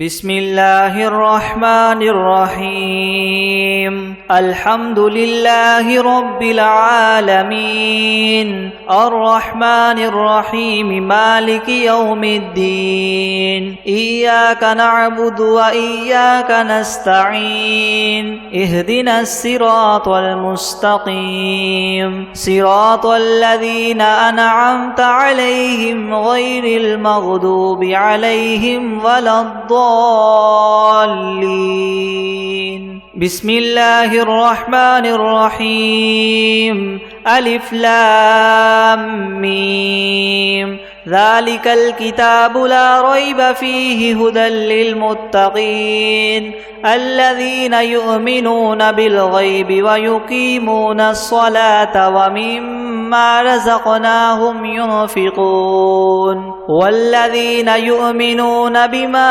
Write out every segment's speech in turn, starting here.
بسم الله الرحمن الرحيم الحمد لله رب العالمين الرحمن الرحيم مالك يوم الدين إياك نعبد وإياك نستعين اهدنا الصراط المستقيم صراط الذين أنعمت عليهم غير المغضوب عليهم ولا الضالين. بسم الله الرحمن الرحيم ألف لام ميم ذلك الكتاب لا ريب فيه هدى للمتقين الذين يؤمنون بالغيب ويقيمون الصلاة ومما رزقناهم ينفقون والذين يؤمنون بما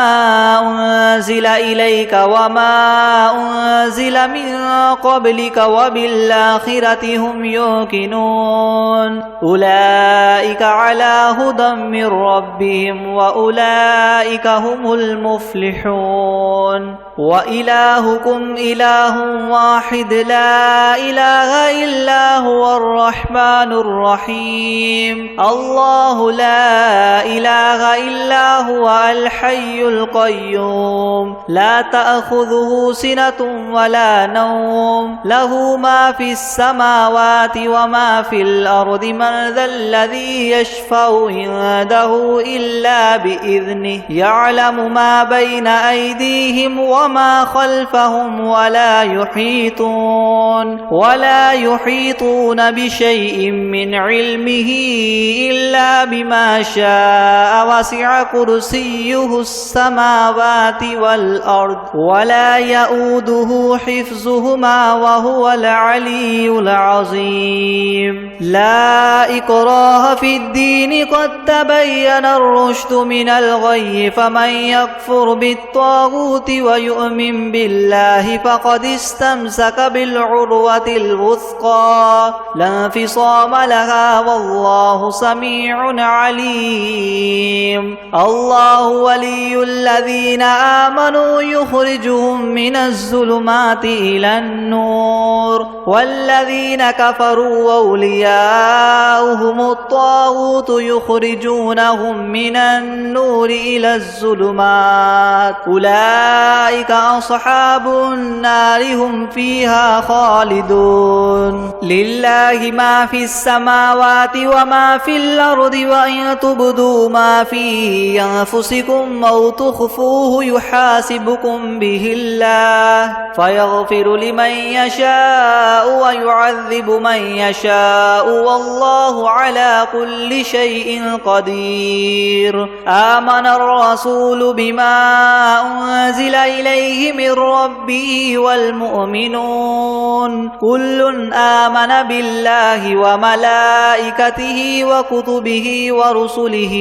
أنزل إليك وما أنزل من قبلك وبالآخرة هم يوقنون أولئك على هدى من ربهم وأولئك هم المفلحون وإلهكم إله واحد لا إله إلا هو الرحمن الرحيم الله لا إله إلا هو الحي القيوم لا تأخذه سنة ولا نوم له ما في السماوات وما في الأرض من ذا الذي يشفع عنده إلا بإذنه يعلم ما بين أيديهم وما خلفهم ولا يحيطون بشيء من علمه إلا بما شاء وسع كرسيه السماوات والأرض ولا يؤوده حفظهما وهو العلي العظيم لا إكراه في الدين قد تبين الرشد من الغي فمن يكفر بالطاغوت ويؤمن بالله فقد استمسك بالعروة الوثقى لا انفصام لها والله سميع عليم الله ولي الذين آمنوا يخرجهم من الظلمات إلى النور والذين كفروا أولياؤهم الطاغوت يخرجونهم من النور إلى الظلمات أولئك أصحاب النار هم فيها خالدون لله ما في السماوات وما في الأرض وإن تبدوا ما في أنفسكم أو تخفوه يحاسبكم به الله فيغفر لمن يشاء ويعذب من يشاء والله على كل شيء قدير آمن الرسول بما أنزل إليه من ربه والمؤمنون كل آمن بالله وملائكته وكتبه ورسله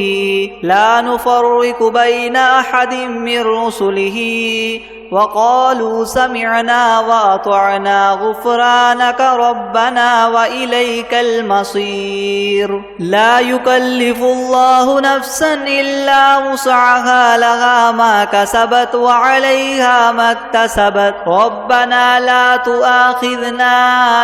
لا نفرق بين أحد من رسله وقالوا سمعنا وأطعنا غفرانك ربنا وإليك المصير لا يكلف الله نفسا إلا وسعها لها ما كسبت وعليها ما اكتسبت ربنا لا تؤاخذنا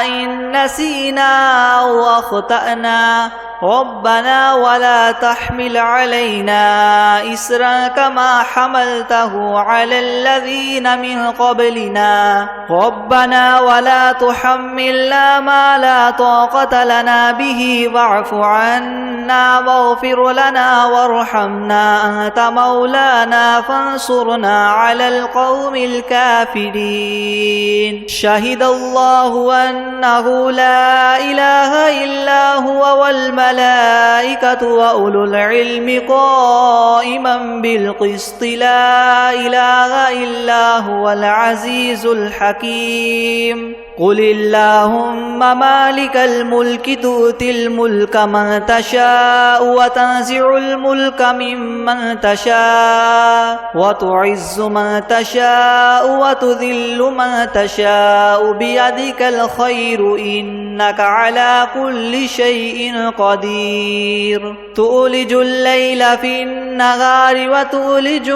إن نسينا أو أخطأنا ربنا ولا تحمل علينا إسرا كما حملته على الذين من قبلنا ربنا ولا تحملنا ما لا طاقة لنا به واعف عنا واغفر لنا وارحمنا أنت مولانا فانصرنا على القوم الكافرين شهد الله أنه لا إله إلا هو والملائكة وأولو العلم قائما بالقسط لا إله إلا هو العزيز الحكيم قل اللهم مالك الملك تؤتي الملك من تشاء وتنزع الملك ممن تشاء وتعز من تشاء وتذل من تشاء بيدك الخير إنك على كل شيء قدير تولج الليل في النهار وتولج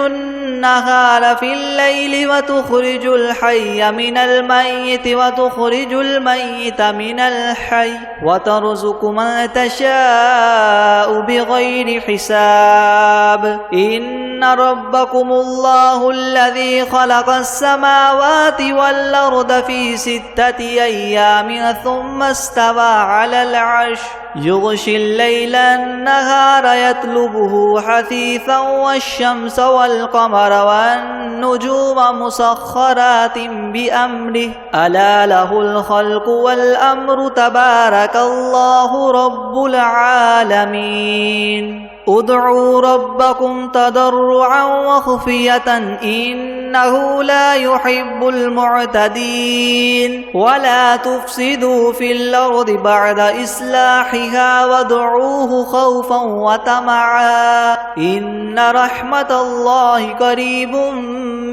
النهار في الليل وتخرج الحي من الميت وتخرج الميت من الحي وترزق من تشاء بغير حساب إن ربكم الله الذي خلق السماوات والأرض في 6 أيام ثم استوى على العرش يغشي الليل النهار يطلبه حثيثا والشمس والقمر والنجوم مسخرات بأمره ألا له الخلق والأمر تبارك الله رب العالمين ادعوا ربكم تضرعا وخفية إنه لا يحب المعتدين ولا تفسدوا في الأرض بعد إصلاحها وادعوه خوفا وطمعا إن رحمة الله قريب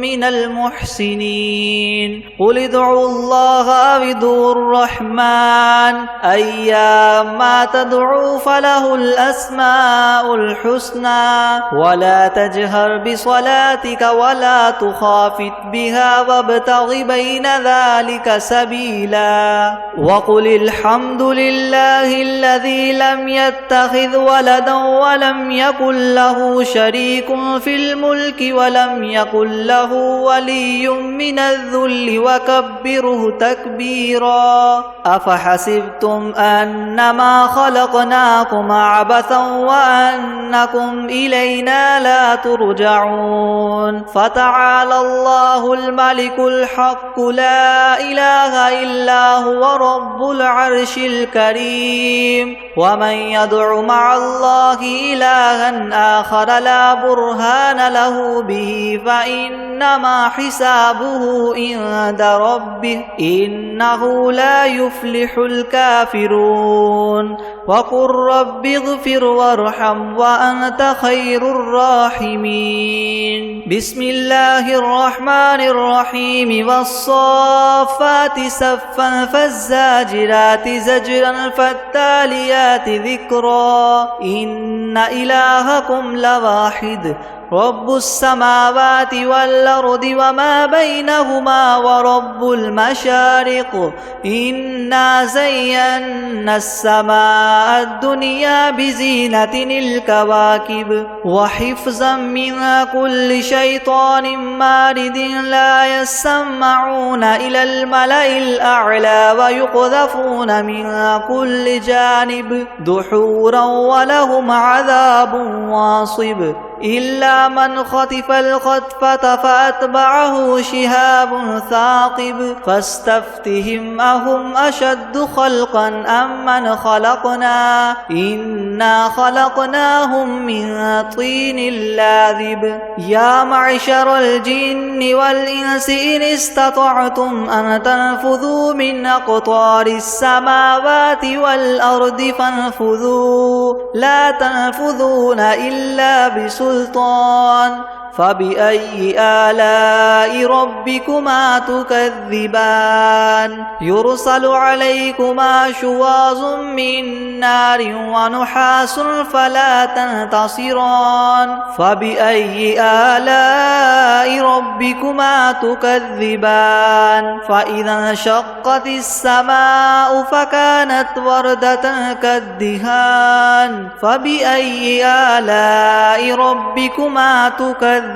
من المحسنين قل ادعوا الله أو ادعوا الرحمن أيما تدعوا فله الأسماء الحسنى ولا تجهر بصلاتك ولا تخافت بها وابتغ بين ذلك سبيلا وقل الحمد لله الذي لم يتخذ ولدا ولم يكن له شريك في الملك ولم يكن له ولي من الذل وكبره تكبيرا أفحسبتم أنما خلقناكم عبثا وأنكم إلينا لا ترجعون فتعالى الله الملك الحق لا إله إلا هو رب العرش الكريم ومن يدع مع الله إلها آخر لا برهان له به فإنما حسابه عند ربه إنه لا يفلح الكافرون وقل رب اغفر وارحم وأنت خير الراحمين بسم الله الرحمن الرحيم والصافات صفا فالزاجرات زجرا فالتاليات ذكرا إن إلهكم لواحد رب السماوات والأرض وما بينهما ورب المشارق إنا زينا السماء الدنيا بزينة الكواكب وحفظا من كل شيطان مارد لا يسمعون إلى الملأ الأعلى ويقذفون من كل جانب دحورا ولهم عذاب واصب إلا من خطف الخطفة فأتبعه شهاب ثاقب فاستفتهم أهم أشد خلقا أم من خلقنا إنا خلقناهم من طين لاذب يا معشر الجن والإنس إن استطعتم أن تنفذوا من أقطار السماوات والأرض فانفذوا لا تنفذون إلا بسلطان فبأي آلاء ربكما تكذبان يرسل عليكما شواظ من نار ونحاس فلا تنتصران فبأي آلاء ربكما تكذبان فإذا انشقت السماء فكانت وردة كالدهان فبأي آلاء ربكما تكذبان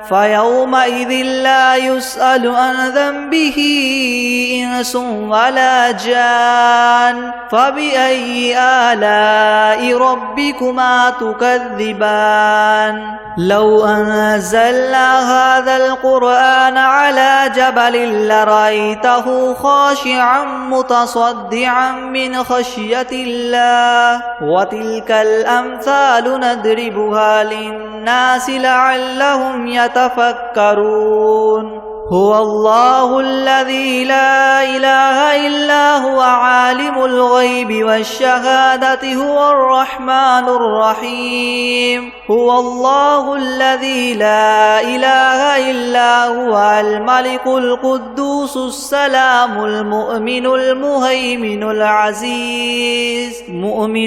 فيومئذ لا يسأل عن ذنبه إنس ولا جان فبأي آلاء ربكما تكذبان لو أنزلنا هذا القرآن على جبل لرأيته خاشعا متصدعا من خشية الله وتلك الأمثال نضربها للناس لعلهم يتفكرون هو الله الذي لا إله إلا هو عالم الغيب والشهادة هو الرحمن الرحيم هو الله الذي لا إله إلا هو الملك القدوس السلام المؤمن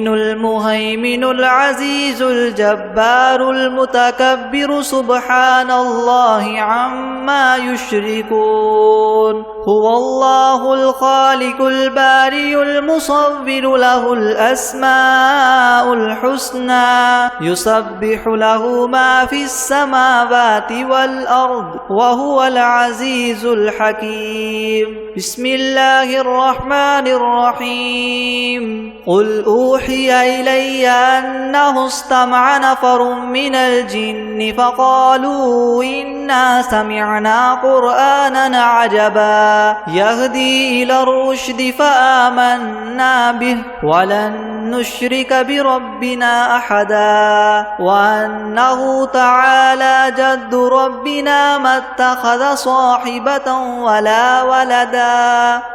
المهيمن العزيز الجبار المتكبر سبحان الله عما يشركون هو الله الخالق البارئ المصور له الأسماء الحسنى يسبح له ما في السماوات والأرض وهو العزيز الحكيم بسم الله الرحمن الرحيم قل أوحي إلي أنه استمع نفر من الجن فقالوا إنا سمعنا قرآنا عجبا يهدي إلى الرشد فآمنا به ولن نشرك بربنا أحدا وأنه تعالى جد ربنا ما اتخذ صاحبة ولا ولدا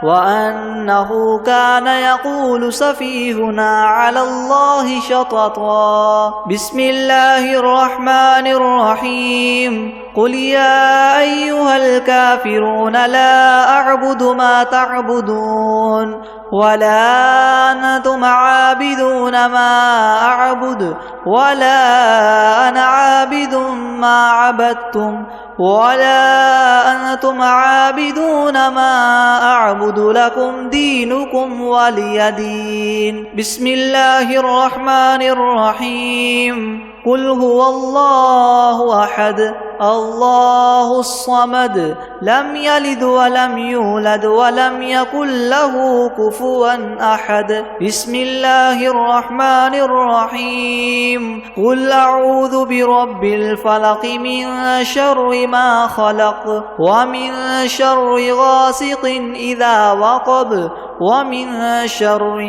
وأنه كان يقول سفيهنا على الله شططا بسم الله الرحمن الرحيم قل يا أيها الكافرون لا أعبد ما تعبدون ولا أنتم عابدون ما أعبد ولا أنا عابد ما عبدتم ولا أنتم عابدون ما أعبد لكم دينكم ولي دين بسم الله الرحمن الرحيم قل هو الله أحد الله الصمد لم يلد ولم يولد ولم يكن له كفوا أحد بسم الله الرحمن الرحيم قل أعوذ برب الفلق من شر ما خلق ومن شر غاسق إذا وقب ومن شر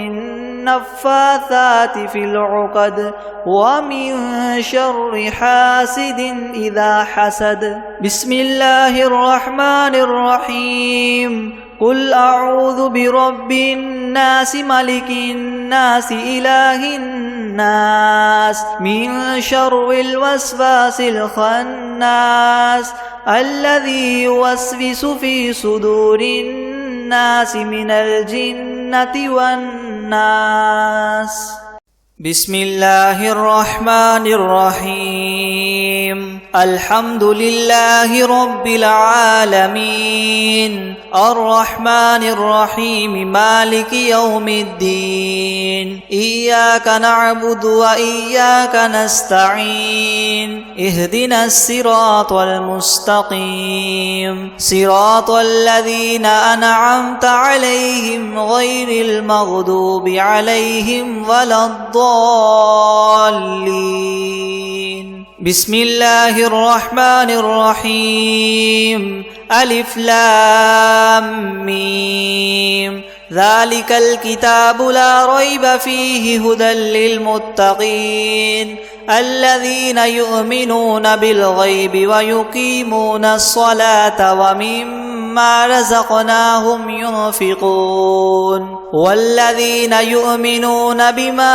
النفاثات في العقد ومن شر حاسد إذا حسد بسم الله الرحمن الرحيم قل أعوذ برب الناس ملك الناس إله الناس من شر الوسواس الخناس الذي يوسوس في صدور الناس من الجنة والناس بسم الله الرحمن الرحيم الحمد لله رب العالمين الرحمن الرحيم مالك يوم الدين إياك نعبد وإياك نستعين اهدنا الصراط المستقيم صراط الذين أنعمت عليهم غير المغضوب عليهم ولا الضالين بسم الله الرحمن الرحيم ألف لام ميم ذلك الكتاب لا ريب فيه هدى للمتقين الذين يؤمنون بالغيب ويقيمون الصلاة ومما رزقناهم ينفقون والذين يؤمنون بما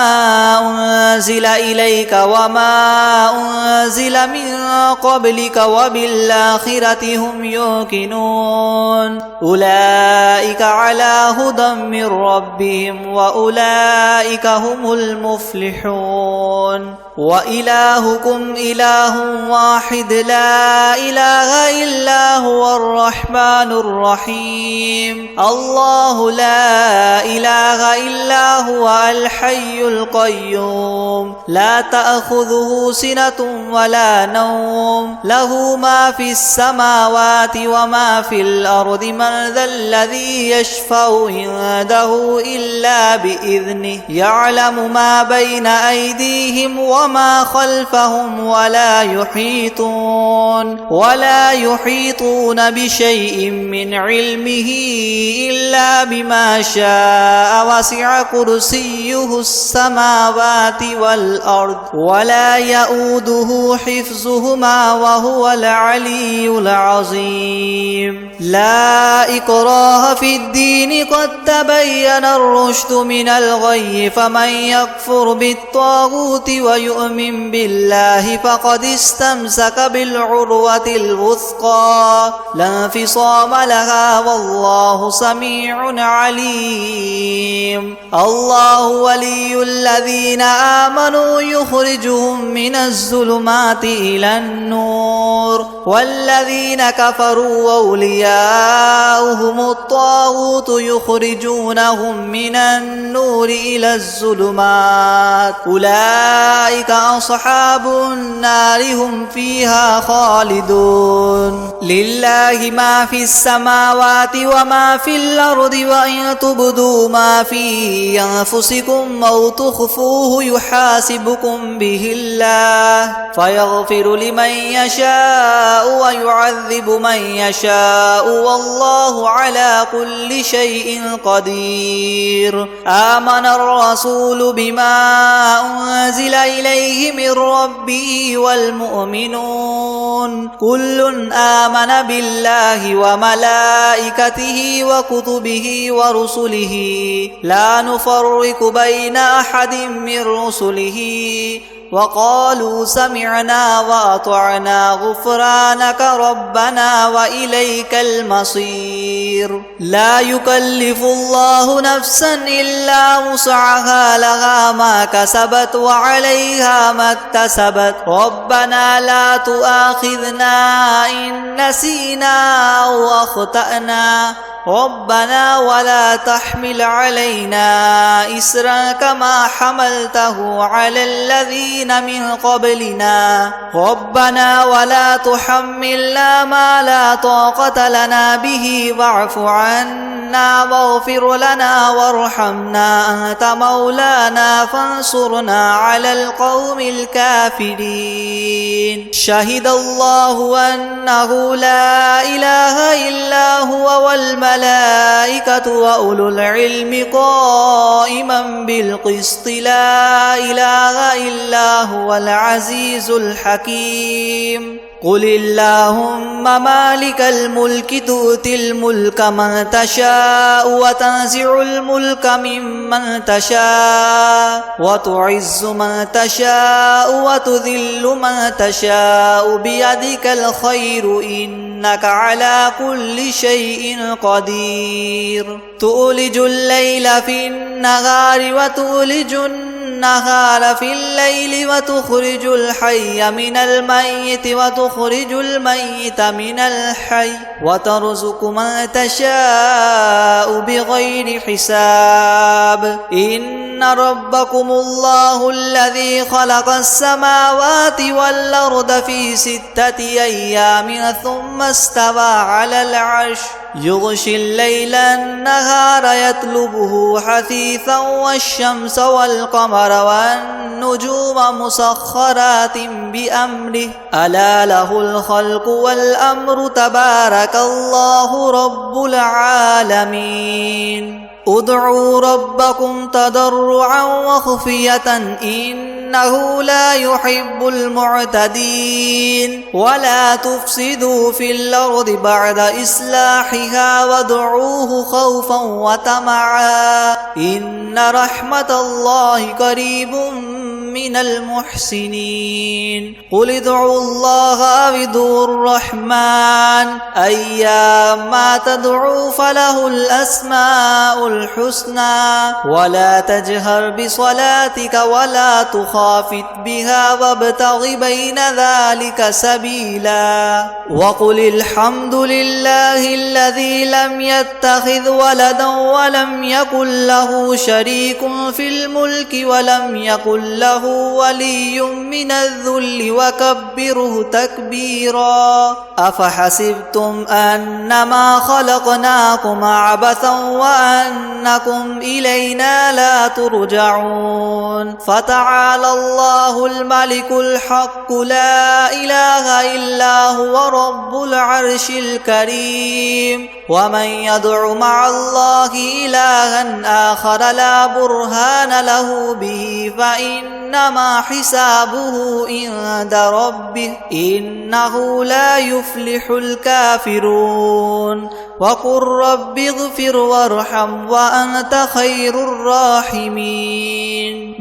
أنزل إليك وما أنزل من قبلك وبالآخرة هم يوقنون أولئك على هدى من ربهم وأولئك هم المفلحون وإلهكم إله واحد لا إله إلا هو الرحمن الرحيم الله لا إله إلا هو الحي القيوم لا تأخذه سنة ولا نوم له ما في السماوات وما في الأرض من ذا الذي يشفع عنده إلا بإذنه يعلم ما بين أيديهم وما خلفهم ولا يحيطون بشيء من علمه إلا بما شاء وسع كرسيه السماوات والأرض ولا يؤوده حفظهما وهو العلي العظيم لا إكراه في الدين قد تبين الرشد من الغي فمن يكفر بالطاغوت ويؤمن بالله فقد استمسك بالعروة الوثقى لا انفصام لها والله سميع عليم الله ولي الذين آمنوا يخرجهم من الظلمات إلى النور والذين كفروا أولياؤهم الطاغوت يخرجونهم من النور إلى الظلمات أولئك أصحاب النار هم فيها خالدون لله ما في السماوات وما في الأرض وإن تبدوا ما في أنفسكم أو تخفوه يحاسبكم به الله فيغفر لمن يشاء ويعذب من يشاء والله على كل شيء قدير آمن الرسول بما أنزل إليه من ربه والمؤمنون كل آمن بالله وملائكته وكتبه ورسله لا نفرق بين أحد من رسله وقالوا سمعنا وأطعنا غفرانك ربنا وإليك المصير لا يكلف الله نفسا إلا وسعها لها ما كسبت وعليها ما اكتسبت ربنا لا تؤاخذنا إن نسينا أو أخطأنا ربنا ولا تحمل علينا إسرا كما حملته على الذين من قبلنا ربنا ولا تحملنا ما لا طاقة لنا به واعف عنا واغفر لنا وارحمنا أنت مولانا فانصرنا على القوم الكافرين شهد الله أنه لا إله إلا هو والملائكة وأولو العلم قائما بالقسط لا إله إلا هو العزيز الحكيم قل اللهم مالك الملك تؤتي الملك من تشاء وتنزع الملك ممن تشاء وتعز من تشاء وتذل من تشاء بيدك الخير إنك على كل شيء قدير تولج الليل في النهار وتولج النهار في الليل وتخرج الحي من الميت وتخرج الميت من الحي وترزق من تشاء بغير حساب إن ربكم الله الذي خلق السماوات والأرض في 6 أيام ثم استوى على العرش يغشي الليل النهار يطلبه حثيثا والشمس والقمر والنجوم مسخرات بأمره ألا له الخلق والأمر تبارك الله رب العالمين ادعوا ربكم تضرعا وخفية إنه لا يحب المعتدين ولا تفسدوا في الأرض بعد إصلاحها وادعوه خوفا وطمعا إن رحمة الله قريب من المحسنين قل ادعوا الله أو ادعوا الرحمن أيما تدعوا فله الأسماء الحسنى ولا تجهر بصلاتك ولا تخافت بها وابتغ بين ذلك سبيلا وقل الحمد لله الذي لم يتخذ ولدا ولم يكن له شريك في الملك ولم يكن له له ولي من الذل وكبره تكبيرا أفحسبتم أنما خلقناكم عبثا وأنكم إلينا لا ترجعون فتعالى الله الملك الحق لا إله إلا هو رب العرش الكريم ومن يدع مع الله إلها آخر لا برهان له به فإنما حسابه عند ربه إنه لا يفلح الكافرون وقل رب اغفر وارحم وأنت خير الراحمين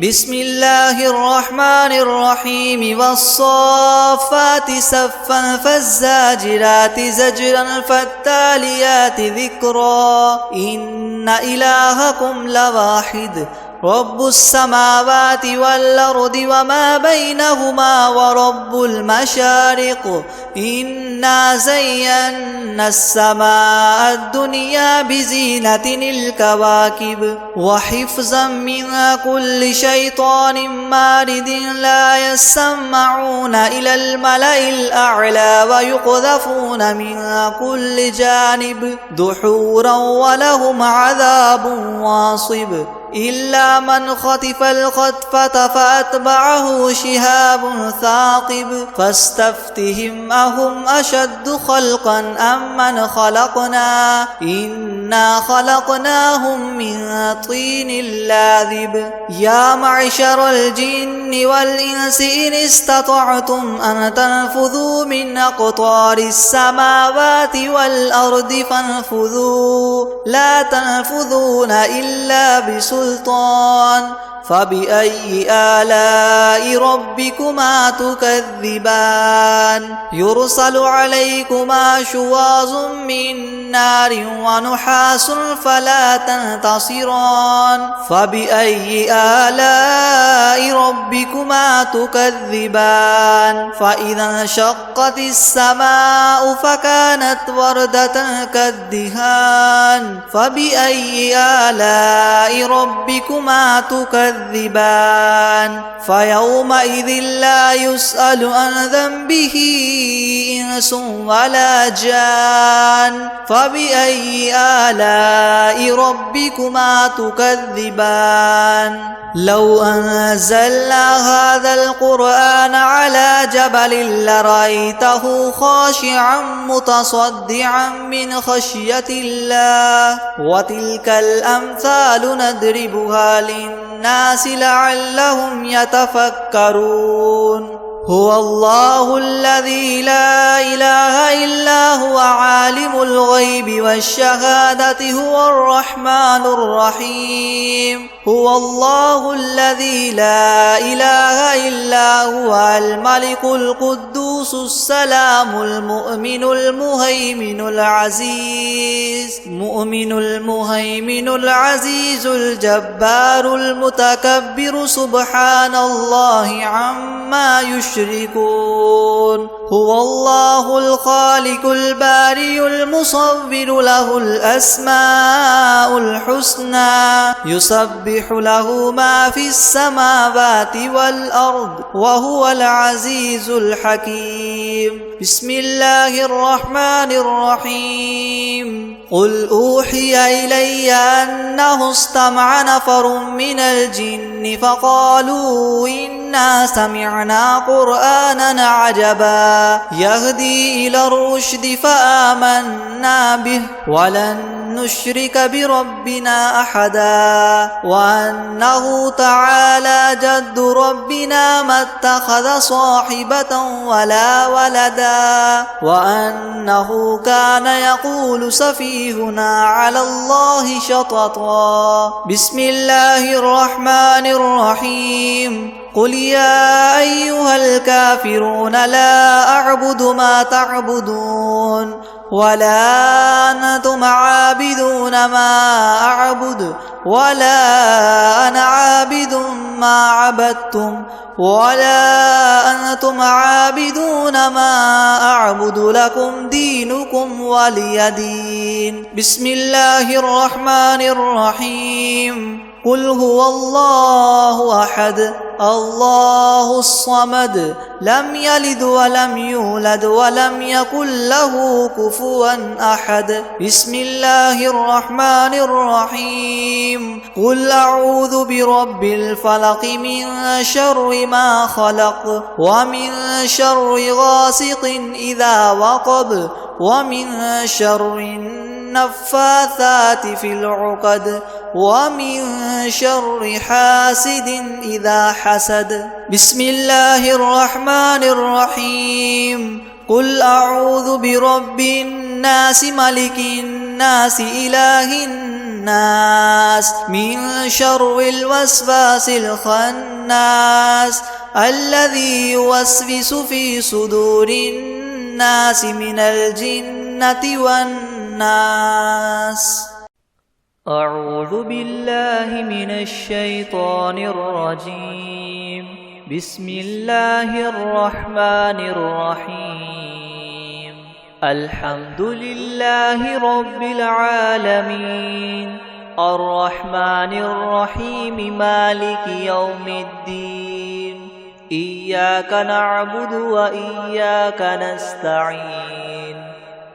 بسم الله الرحمن الرحيم والصافات صفا فالزاجرات زجرا فالتاليات ذكرا إن إلهكم لواحد رب السماوات والأرض وما بينهما ورب المشارق إنا زينا السماء الدنيا بزينة الكواكب وحفظا من كل شيطان مارد لا يسمعون إلى الملأ الأعلى ويقذفون من كل جانب دحورا ولهم عذاب واصب إلا من خطف الخطفة فأتبعه شهاب ثاقب فاستفتهم أهم أشد خلقا أم من خلقنا إنا خلقناهم من طين لاذب يا معشر الجن والإنس إن استطعتم أن تنفذوا من أقطار السماوات والأرض فانفذوا لا تنفذون إلا بسلطان فبأي آلاء ربكما تكذبان يرسل عليكما شواظ من نار ونحاس فلا تنتصران فبأي آلاء ربكما تكذبان فإذا انشقت السماء فكانت وردة كالدهان فبأي آلاء ربكما تكذبان فيومئذ لا يسأل عن ذنبه إنس ولا جان فبأي آلاء ربكما تكذبان لو أنزلنا هذا القرآن على جبل لرأيته خاشعا متصدعا من خشية الله وتلك الأمثال نضربها للناس لعلهم يتفكرون هو الله الذي لا إله إلا هو عالم الغيب والشهادة هو الرحمن الرحيم هو الله الذي لا إله إلا هو الملك القدوس السلام المؤمن المهيمن العزيز الجبار المتكبر سبحان الله عما يشركون هو الله الخالق البارئ المصور له الأسماء الحسنى يسبح له ما في السماوات والأرض وهو العزيز الحكيم بسم الله الرحمن الرحيم قل أوحي إلي أنه استمع نفر من الجن فقالوا إنا سمعنا قرآنا عجبا يهدي إلى الرشد فآمنا به ولن نشرك بربنا أحدا وأنه تعالى جد ربنا ما اتخذ صاحبة ولا ولدا وأنه كان يقول سفيهنا على الله شططا بسم الله الرحمن الرحيم قل يا أيها الكافرون لا أعبد ما تعبدون ولا أنتم عابدون ما أعبد ولا أنا عابد ما عبدتم ولا أنتم عابدون ما أعبد لكم دينكم ولي دين بسم الله الرحمن الرحيم قل هو الله أحد الله الصمد لم يلد ولم يولد ولم يكن له كفوا أحد بسم الله الرحمن الرحيم قل أعوذ برب الفلق من شر ما خلق ومن شر غاسق إذا وقب ومن شر النفاثات في العقد ومن شر حاسد إذا حسد بسم الله الرحمن الرحيم قل أعوذ برب الناس ملك الناس إله الناس من شر الوسواس الخناس الذي يوسوس في صدور الناس من الجنة والناس. أعوذ بالله من الشيطان الرجيم. بسم الله الرحمن الرحيم. الحمد لله رب العالمين الرحمن الرحيم مالك يوم الدين إياك نعبد وإياك نستعين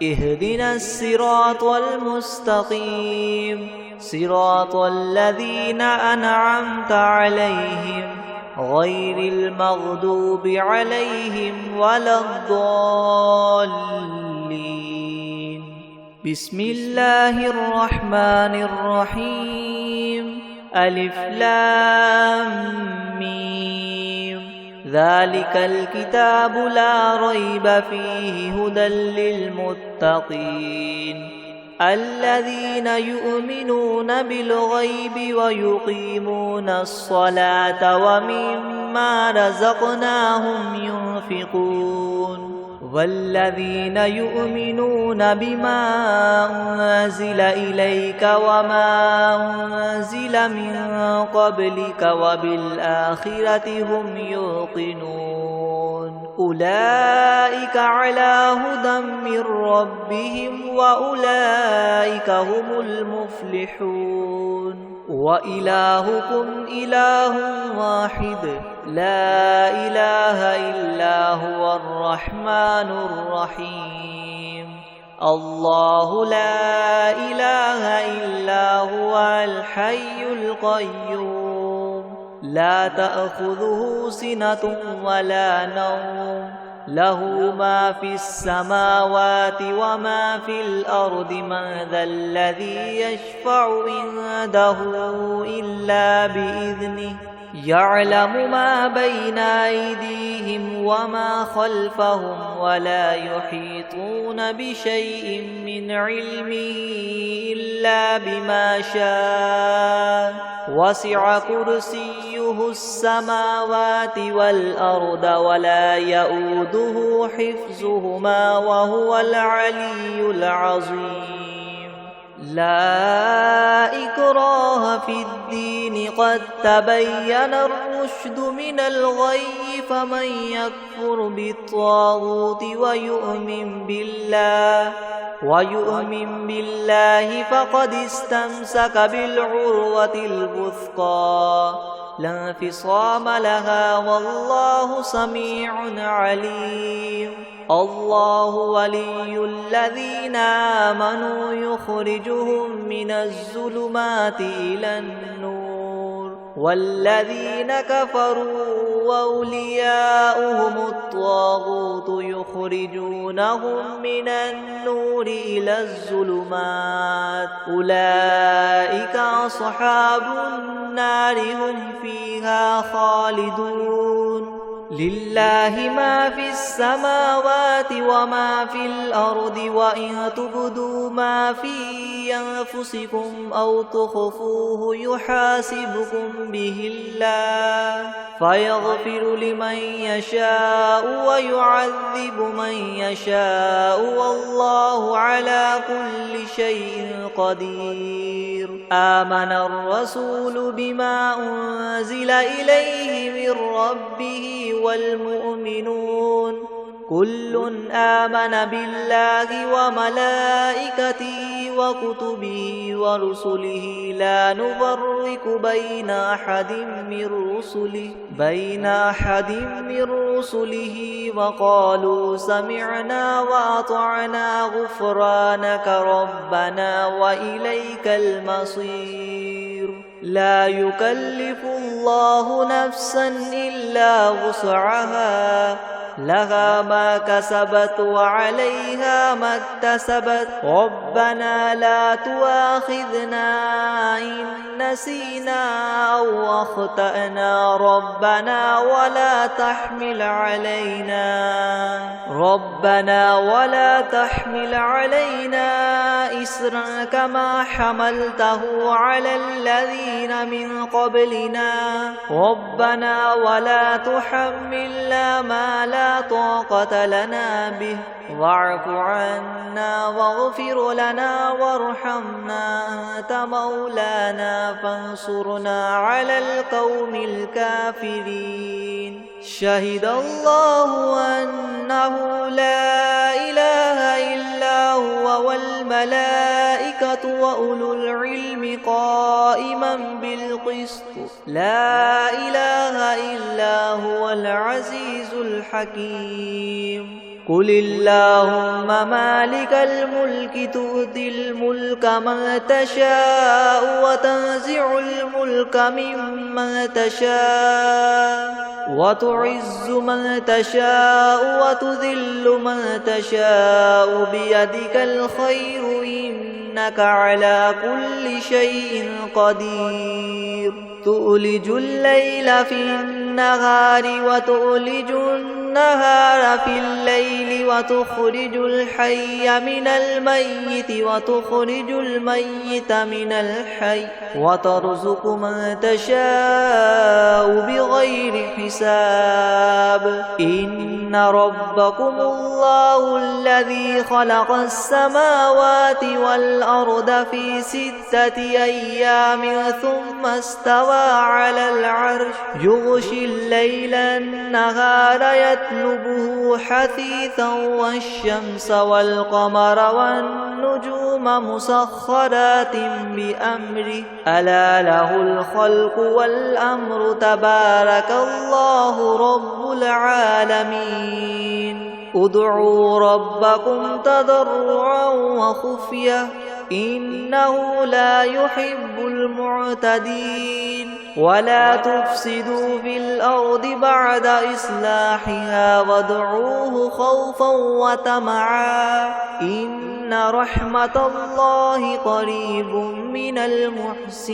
اهدنا الصراط المستقيم صراط الذين أنعمت عليهم غير المغضوب عليهم ولا الضالين. بسم الله الرحمن الرحيم. ألف لام ميم ذلك الكتاب لا ريب فيه هدى للمتقين الذين يؤمنون بالغيب ويقيمون الصلاة ومما رزقناهم ينفقون والذين يؤمنون بما أنزل إليك وما أنزل من قبلك وبالآخرة هم يوقنون أولئك على هدى من ربهم وأولئك هم المفلحون. وإلهكم إله واحد لا إله إلا هو الرحمن الرحيم. الله لا إله إلا هو الحي القيوم لا تأخذه سنة ولا نوم له ما في السماوات وما في الأرض من ذا الذي يشفع عنده إلا بإذنه يعلم ما بين أيديهم وما خلفهم ولا يحيطون بشيء من علمه إلا بما شاء وسع كرسيه السماوات والأرض ولا يؤوده حفظهما وهو العلي العظيم. لا إكراه في الدين قد تبين الرشد من الغي فمن يكفر بالطاغوت ويؤمن بالله فقد استمسك بالعروة الوثقى لا انفصام لها والله سميع عليم. الله ولي الذين آمنوا يخرجهم من الظلمات إلى النور والذين كفروا وأولياؤهم الطاغوت يخرجونهم من النور إلى الظلمات أولئك أصحاب النار هم فيها خالدون. لله ما في السماوات وما في الأرض وإن تبدوا ما في أنفسكم أو تخفوه يحاسبكم به الله فيغفر لمن يشاء ويعذب من يشاء والله على كل شيء قدير. آمن الرسول بما أنزل إليه من ربه والمؤمنون كل آمن بالله وملائكته وكتبه ورسله لا نفرق بين أحد من رسله وقالوا سمعنا وأطعنا غفرانك ربنا وإليك المصير لا يكلف الله نفسا إلا وسعها لها ما كسبت وعليها ما اكتسبت ربنا لا تؤاخذنا إن نسينا أو أخطأنا ربنا ولا تحمل علينا إسرا كما حملته على الذين من قبلنا ربنا ولا تحملنا ما لا طاقة لنا به واعف عنا واغفر لنا وارحمنا أنت مولانا فانصرنا على القوم الكافرين شهد الله أنه لا إله إلا هو والملائكة وأولو العلم قائما بالقسط لا إله إلا هو العزيز الحكيم قل اللهم مالك الملك تؤتي الملك من تشاء وتنزع الملك ممن تشاء وتعز من تشاء وتذل من تشاء بيدك الخير إنك على كل شيء قدير تؤلج الليل في النهار وتؤلج النهار في الليل وتخرج الحي من الميت وتخرج الميت من الحي وترزق من تشاء بغير حساب إن ربكم الله الذي خلق السماوات والأرض في 6 أيام ثم استوى على العرش يغشي الليل النهار يطلبه حثيثا والشمس والقمر والنجوم مسخرات بأمره ألا له الخلق والأمر تبارك الله رب العالمين ادعوا ربكم تضرعا وخفية إنه لا يحب المعتدين ولا تفسدوا في الأرض بعد إصلاحها وادعوه خوفا وطمعا إن رحمة الله قريب من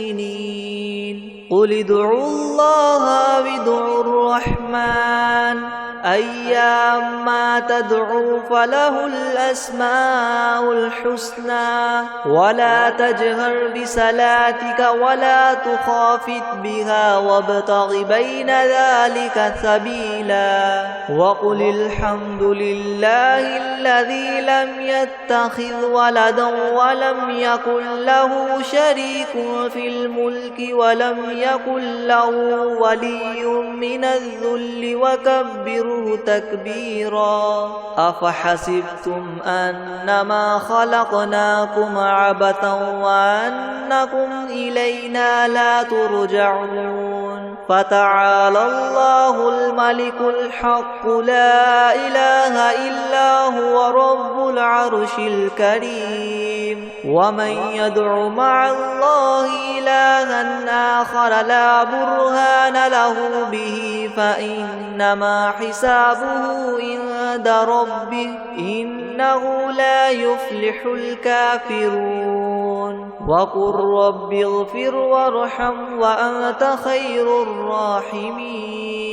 المحسنين قل ادعوا الله وادعوا الرحمن أيما تدعوا فله الأسماء الحسنى ولا تجهر بصلاتك ولا تخافت بها وابتغ بين ذلك سبيلا وقل الحمد لله الذي لم يتخذ ولدا ولم يكن له شريك في الملك ولم يكن له ولي من الذل وكبره تكبيرا أفحسبتم أنما خلقناكم عبثا وأنكم إلينا لا ترجعون فتعالى الله الملك الحق لا إله إلا هو رب العرش الكريم ومن يدع مع الله إلها آخر لا برهان له به فإنما حسابه عند ربه إنه لا يفلح الكافرون وقل رب اغفر وارحم وأنت خير الراحمين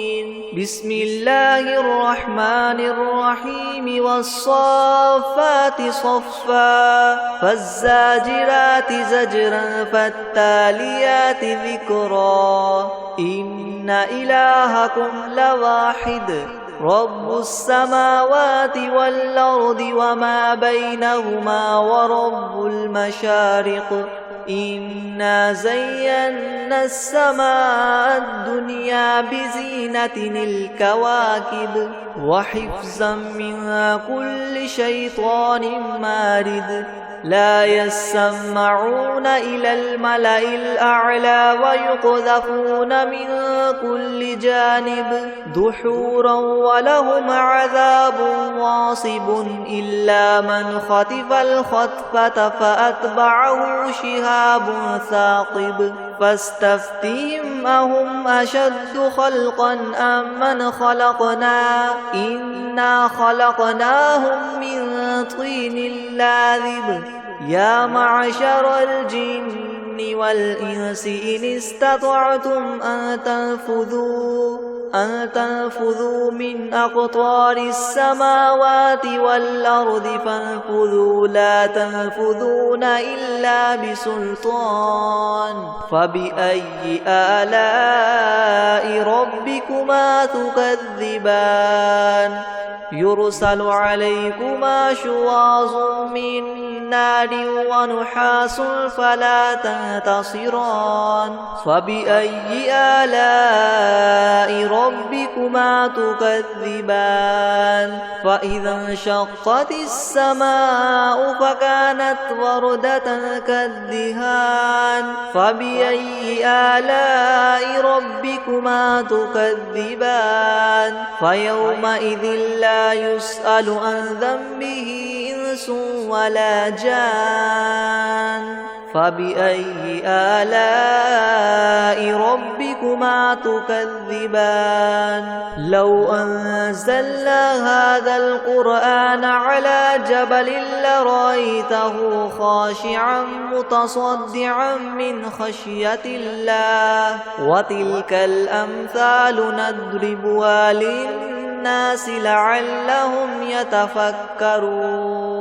بسم الله الرحمن الرحيم والصافات صفا فالزاجرات زجرا فالتاليات ذكرا إن إلهكم لواحد رب السماوات والأرض وما بينهما ورب المشارق إنا زينا السماء الدنيا بزينة الكواكب وحفظا من كل شيطان مارد لا يسمعون إلى الملأ الأعلى ويقذفون من كل جانب دحورا ولهم عذاب واصب إلا من خطف الخطفة فأتبعه شهاب ثاقب فاستفتهم أهم أشد خلقا أم من خلقنا إنا خلقناهم من طين لاذب يا معشر الجن والإنس إن استطعتم أن تنفذوا من أقطار السماوات والأرض فانفذوا لا تنفذون إلا بسلطان فبأي آلاء ربكما تكذبان يرسل عليكما شواظ من نار ونحاس فلا تنتصران فبأي آلاء ربكما تكذبان فإذا انشقت السماء فكانت وردة كالدهان فبأي آلاء ربكما تكذبان فيومئذ لا يسأل عن ذنبه إنس ولا جان فبأي آلاء ربكما تكذبان لو أنزلنا هذا القرآن على جبل لرأيته خاشعا متصدعا من خشية الله وتلك الأمثال نضربها للناس لعلهم يتفكرون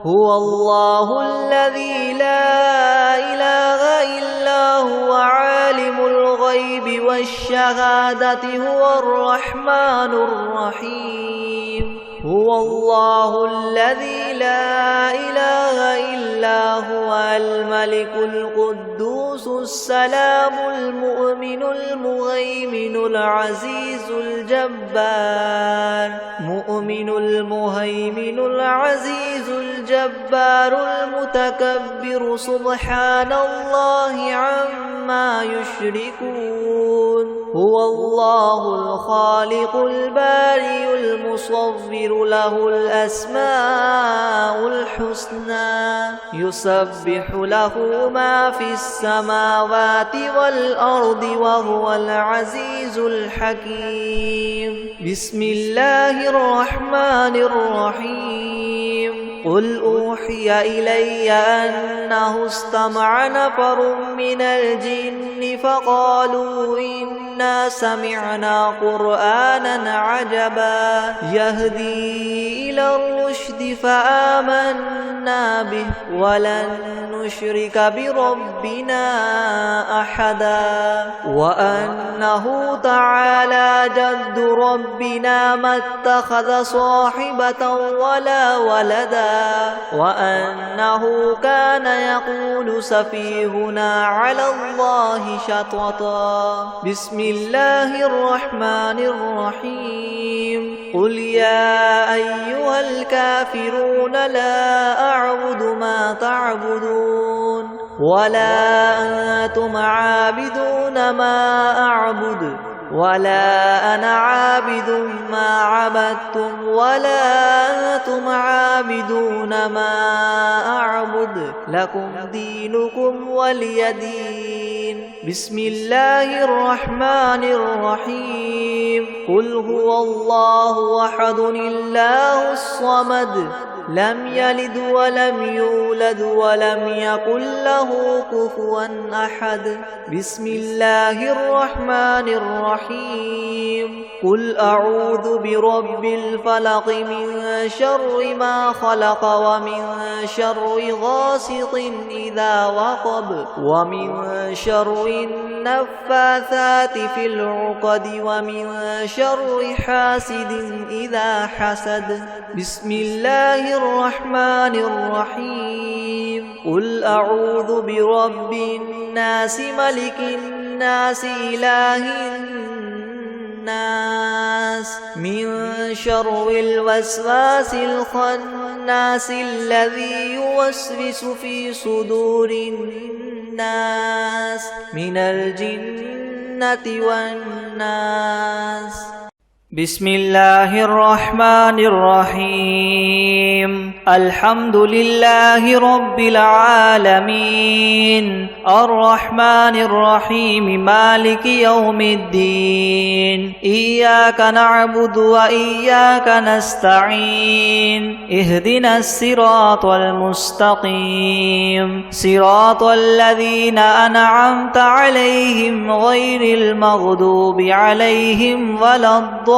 هو الله الذي لا إله إلا هو عالم الغيب والشهادة هو الرحمن الرحيم هو الله الذي لا إله إلا هو الملك القدوس السلام المؤمن المهيمن العزيز الجبار مؤمن المهيمن العزيز الجبار المتكبر سبحان الله عما يشركون هو الله الخالق البارئ المصور له الأسماء الحسنى يسبح له ما في السماوات والأرض وهو العزيز الحكيم بسم الله الرحمن الرحيم قل أوحي إلي أنه استمع نفر من الجن فقالوا إنا سمعنا قرآنا عجبا يهدي إلى الرشد فآمنا به ولن نشرك بربنا أحدا وأنه تعالى جد ربنا ما اتخذ صاحبة ولا ولدا وأنه كان يقول سفيهنا على الله شططا بسم الله الرحمن الرحيم قل يا أيها الكافرون لا أعبد ما تعبدون ولا أنتم عابدون ما أعبد ولا أنا عابد ما عبدتم ولا أنتم عابدون ما أعبد لكم دينكم ولي دين بسم الله الرحمن الرحيم قل هو الله أحد الله الصمد لم يلد ولم يولد ولم يكن له كفوا أحد بسم الله الرحمن الرحيم قل أعوذ برب الفلق من شر ما خلق ومن شر غاسق إذا وقب ومن شر النفاثات في العقد ومن شر حاسد إذا حسد بسم الله الرحمن الرحيم قل أعوذ برب الناس ملك الناس إله الناس الناس من شر الوسواس الخناس الذي يوسوس في صدور الناس من الجنة والناس. بسم الله الرحمن الرحيم. الحمد لله رب العالمين الرحمن الرحيم مالك يوم الدين. إياك نعبد وإياك نستعين. اهدنا الصراط المستقيم صراط الذين أنعمت عليهم غير المغضوب عليهم ولا الضالين.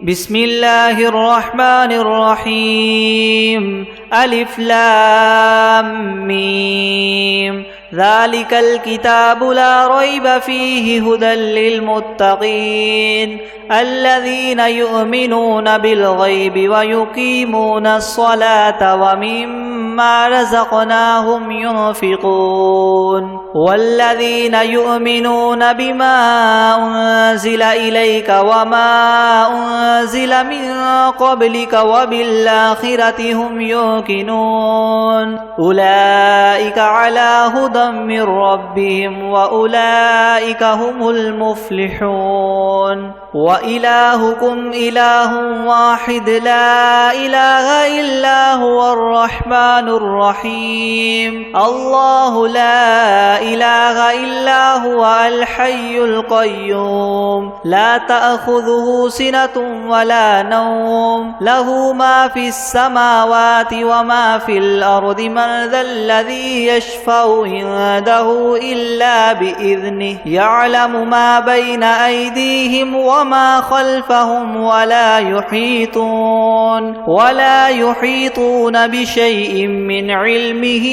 بسم الله الرحمن الرحيم. ألف لام ميم. ذلك الكتاب لا ريب فيه هدى للمتقين الذين يؤمنون بالغيب ويقيمون الصلاة ومما رزقناهم ينفقون والذين يؤمنون بما أنزل إليك وما أنزل من قبلك وبالآخرة هم يوقنون أولئك على هدى من ربهم وأولئك هم المفلحون. وإلهكم إله واحد لا إله إلا هو الرحمن الرحيم. الله لا إله إلا هو الحي القيوم لا تأخذه سنة ولا نوم له ما في السماوات وما في الأرض. من ذا الذي يشفع عنده إلا بإذنه يعلم ما بين أيديهم وما خلفهم ولا يحيطون بشيء من علمه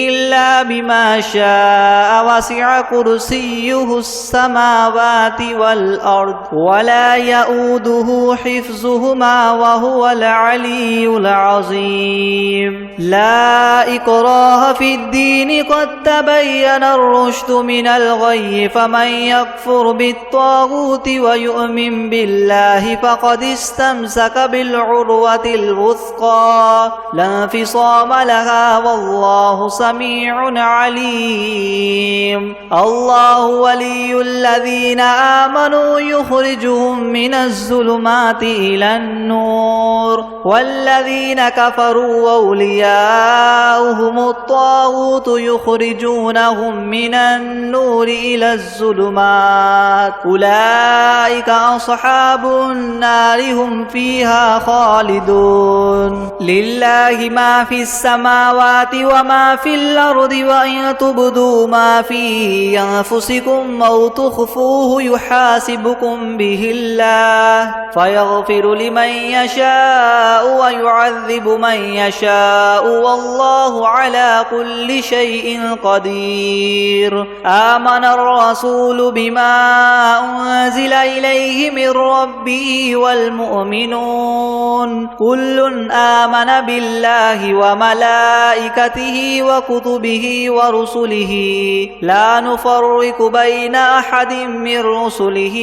إلا بما شاء. وسع كرسيه السماوات والأرض ولا يؤوده حفظهما وهو العلي العظيم. لا إكراه في الدين قد تبين الرشد من الغي. فمن يكفر بالطاغوت ويؤمن بالله فقد استمسك بالعروة الوثقى لا انفصام لها والله سميع عليم. الله ولي الذين آمنوا يخرجهم من الظلمات إلى النور والذين كفروا أولياؤهم الطاغوت يخرجونهم من النور إلى الظلمات أولئك أصحاب النار هم فيها خالدون. لله ما في السماوات وما في الأرض وإن تبدوا ما في أنفسكم أو تخفوه يحاسبكم به الله فيغفر لمن يشاء ويعذب من يشاء والله على كل شيء قدير. آمن الرسول بما أنزل إليه من ربه والمؤمنون كل آمن بالله وملائكته وكتبه ورسله لا نفرق بين أحد من رسله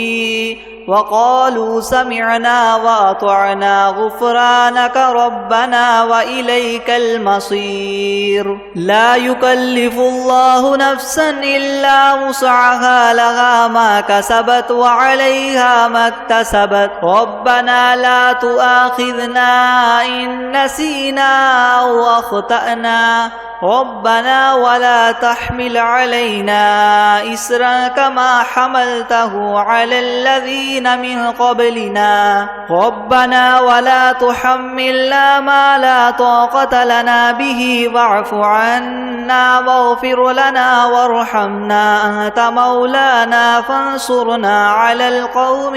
وقالوا سمعنا وأطعنا غفرانك ربنا وإليك المصير. لا يكلف الله نفسا إلا وسعها لها ما كسبت وعليها ما اكتسبت. ربنا لا تؤاخذنا إن نسينا أو أخطأنا ربنا ولا تحمل علينا إسرا كما حملته على الذين من قبلنا ربنا ولا تحملنا ما لا طاقة لنا به واعف عنا واغفر لنا وارحمنا أنت مولانا فانصرنا على القوم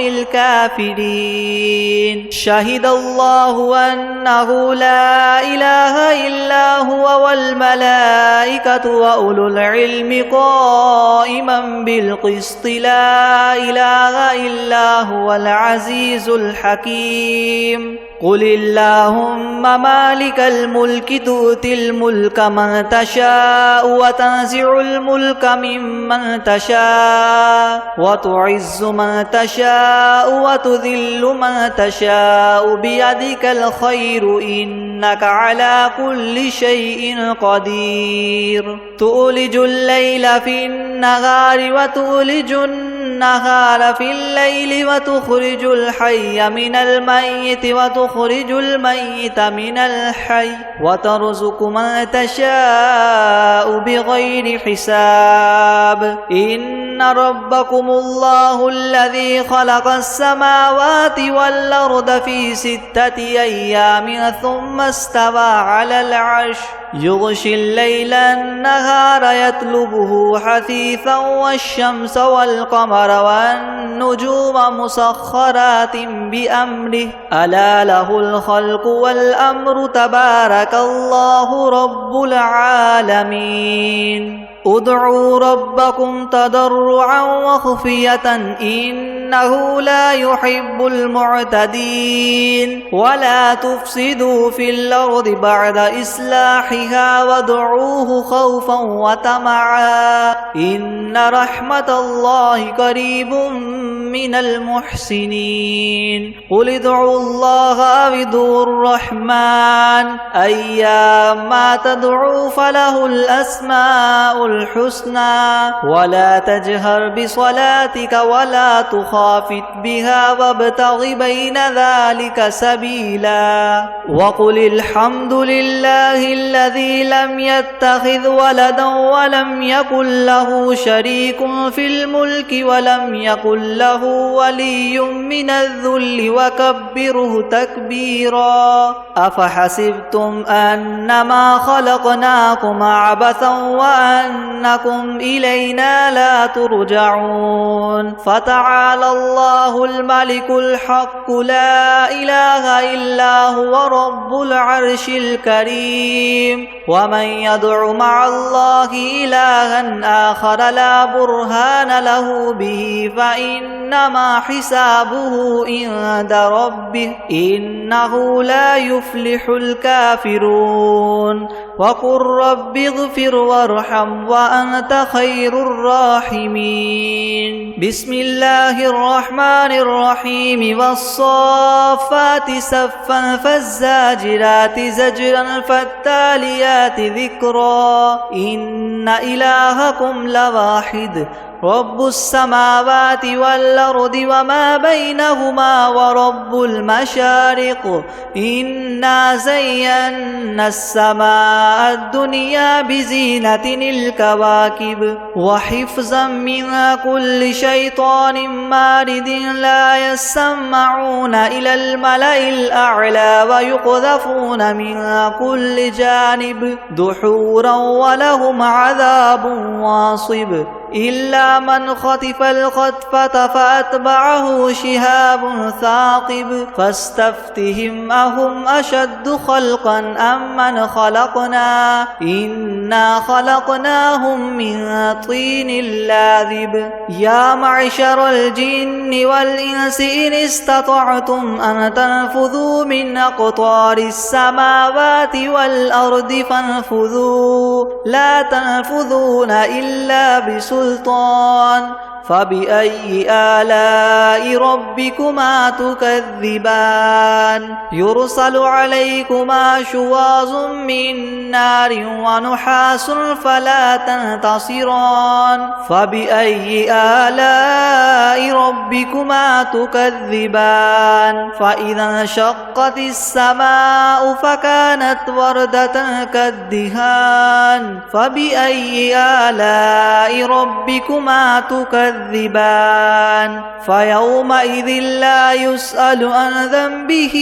الكافرين. شهد الله أنه لا إله إلا هو والملائكة وأولو العلم قائما بالقسط لا إله إلا هو العزيز الحكيم. قل اللهم مالك الملك تؤتي الملك من تشاء وتنزع الملك ممن تشاء وتعز من تشاء وتذل من تشاء بيدك الخير إنك على كل شيء قدير تولج الليل في النهار وتولج النهار في الليل وتخرج الحي من الميت وتخرج الميت من الحي وترزق من تشاء بغير حساب إن ربكم الله الذي خلق السماوات والأرض في 6 أيام ثم استوى على العرش يغشي الليل النهار يطلبه حثيثا والشمس والقمر والنجوم مسخرات بأمره ألا له الخلق والأمر تبارك الله رب العالمين ادعوا ربكم تضرعا وخفية إنه لا يحب المعتدين ولا تفسدوا في الأرض بعد إصلاحها وادعوه خوفا وطمعا إن رحمة الله قريب من المحسنين قل ادعوا الله أو ادعوا الرحمن أيما تدعوا فله الأسماء الحسنى ولا تجهر بصلاتك ولا تخافت بها وابتغ بين ذلك سبيلا وقل الحمد لله الذي لم يتخذ ولدا ولم يكن له شريك في الملك ولم يكن له ولي من الذل وكبره تكبيرا أفحسبتم أنما خلقناكم عبثا وأنكم إلينا لا ترجعون فتعالى الله الملك الحق لا إله إلا هو رب العرش الكريم ومن يدع مع الله إلها آخر لا برهان له به فإنما حسابه عند ربه إنه لا يفلح الكافرون وقل رب اغفر وارحم وأنت خير الراحمين بسم الله الرحمن الرحيم والصافات صفا فالزاجرات زجرا فالتاليات ذكرا إن إلهكم لواحد رب السماوات والأرض وما بينهما ورب المشارق إنا زينا السماء الدنيا بزينة الكواكب وحفظا من كل شيطان مارد لا يسمعون إلى الملأ الأعلى ويقذفون من كل جانب دحورا ولهم عذاب واصب إلا من خطف الخطفة فأتبعه شهاب ثاقب فاستفتهم أهم أشد خلقا أم من خلقنا إنا خلقناهم من طين لاذب يا معشر الجن والإنس إن استطعتم أن تنفذوا من أقطار السماوات والأرض فانفذوا لا تنفذون إلا بسلطان فبأي آلاء ربكما تكذبان يرسل عليكما شواظ من نار ونحاس فلا تنتصران فبأي آلاء ربكما تكذبان فإذا انشقت السماء فكانت وردة كالدهان فبأي آلاء ربكما تكذبان فيومئذ لا يسأل عن ذنبه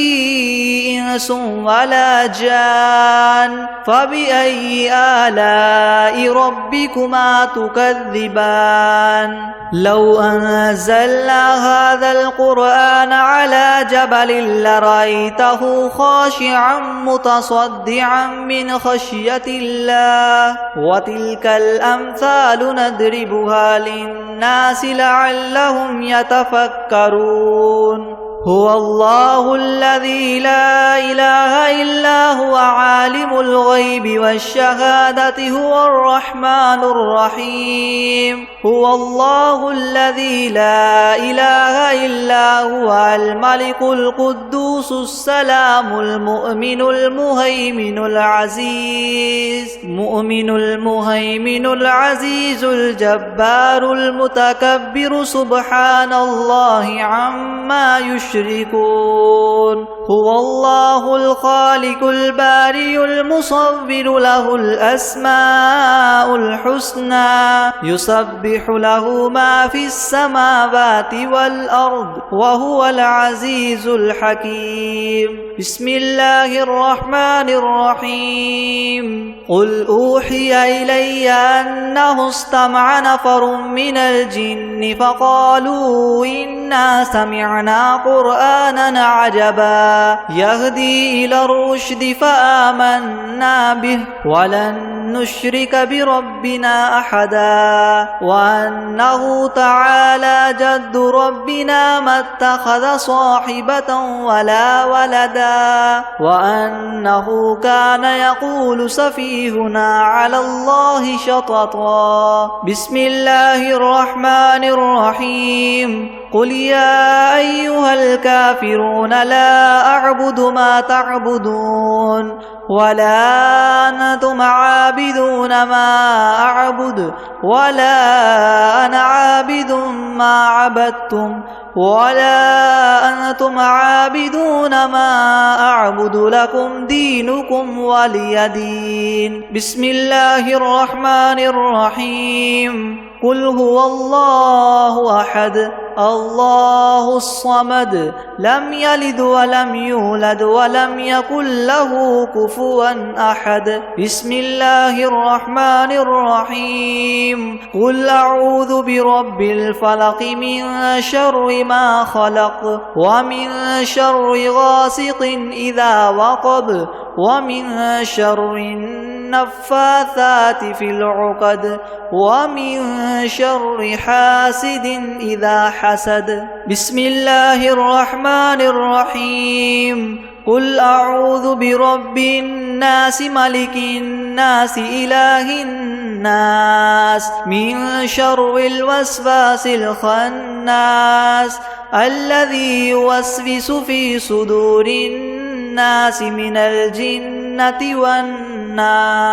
إنس ولا جان فبأي آلاء ربكما تكذبان لو أنزلنا هذا القرآن على جبل لرأيته خاشعا متصدعا من خشية الله وتلك الأمثال نضربها للناس لعلهم يتفكرون هو الله الذي لا إله إلا هو عالم الغيب والشهادة هو الرحمن الرحيم هو الله الذي لا إله إلا هو الملك القدوس السلام المؤمن المهيمن العزيز الجبار المتكبر سبحان الله عما يشركون هو الله الخالق البارئ المصور له الأسماء الحسنى يسبح له ما في السماوات والأرض وهو العزيز الحكيم بسم الله الرحمن الرحيم قل أوحي إلي أنه استمع نفر من الجن فقالوا إنا سمعنا قرآنا عجبا يهدي إلى الرشد فآمنا به ولن نشرك بربنا أحدا وأنه تعالى جد ربنا ما اتخذ صاحبة ولا ولدا وأنه كان يقول سفيهنا على الله شططا بسم الله الرحمن الرحيم قل يا أيها الكافرون لا أعبد ما تعبدون ولا أنتم عابدون ما أعبد ولا أنا عابد ما عبدتم ولا أنتم عابدون ما أعبد لكم دينكم ولي دين بسم الله الرحمن الرحيم قل هو الله أحد الله الصمد لم يلد ولم يولد ولم يكن له كفوا أحد بسم الله الرحمن الرحيم قل أعوذ برب الفلق من شر ما خلق ومن شر غاسق إذا وقب ومن شر النفاثات في العقد ومن شر حاسد إذا حسد بسم الله الرحمن الرحيم قل أعوذ برب الناس ملك الناس إله الناس من شر الوسواس الخناس الذي يوسوس في صدور الناس من الجنة والناس